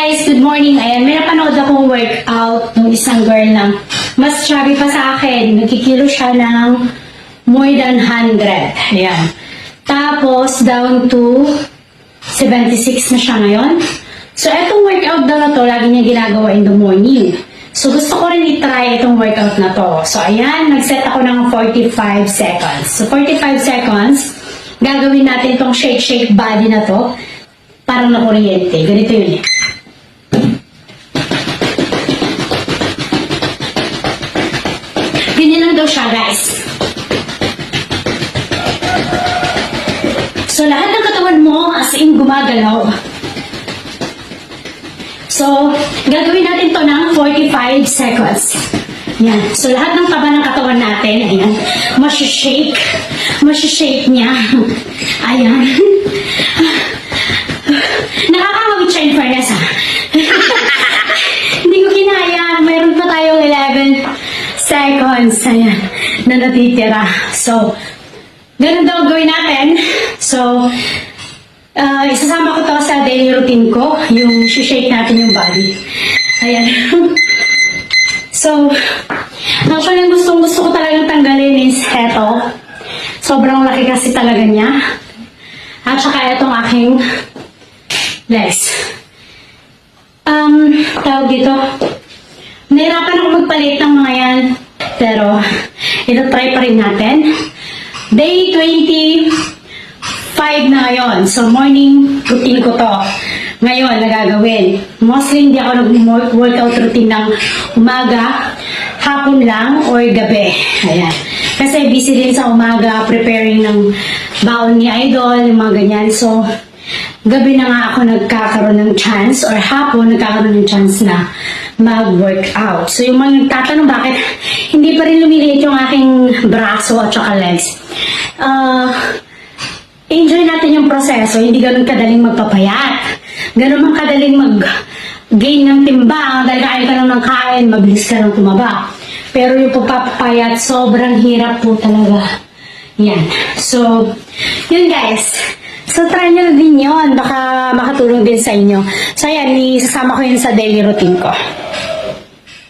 guys! Good morning! Ayan, may napanood akong workout ng isang girl na mas chubby pa sa akin. Nagkikilo siya ng more than 100. Ayan. Tapos, down to 76 na siya ngayon. So, etong workout daw na to, lagi niya ginagawa in the morning. So, gusto ko rin i-try itong workout na to. So, ayan, nag-set ako ng 45 seconds. So, 45 seconds, gagawin natin itong shake body na to. Parang na kuryente. Ganito yun eh. Ganyan lang daw siya, guys. So, lahat ng katawan mo as in gumagalaw. So, gagawin natin to ng 45 seconds. Yan. So, lahat ng taba ng katawan natin, ayan, masishake. Masishake niya. Ayan. Nakakawit siya in fairness, ha? Hindi ko kinaya. Mayroon pa tayong 11 seconds. Ayan. Na natitira. So, ganun daw gawin natin. So, isasama ko to sa daily routine ko. Yung shake natin yung body. Ayan. So, actually, gusto ko talagang tanggalin is eto. Sobrang laki kasi talaga niya. At saka itong aking legs. Tawag dito. Nahirapan ako magpalit ng mga yan. Pero, ito try pa rin natin. Day 25 na ngayon. So, morning routine ko to. Ngayon, nagagawin. Mostly, hindi ako nag-workout routine ng umaga, hapon lang, or gabi. Ayan. Kasi busy din sa umaga, preparing ng baon ni Idol, yung mga ganyan. So, gabi na nga ako nagkakaroon ng chance, or hapon nagkakaroon ng chance na mag-workout. So, yung mga nagtatanong bakit hindi pa rin lumiliit yung aking braso at saka legs. Enjoy natin yung proseso, hindi ganun kadaling magpapayat. Ganun man kadaling mag-gain ng timbang, dahil kain ka lang ng kain, mabilis ka lang tumaba. Pero yung pagpapayat, sobrang hirap po talaga. Yan. So, yun guys. So, try nyo din yun. Baka makatulong din sa inyo. So, yan, isasama ko yun sa daily routine ko.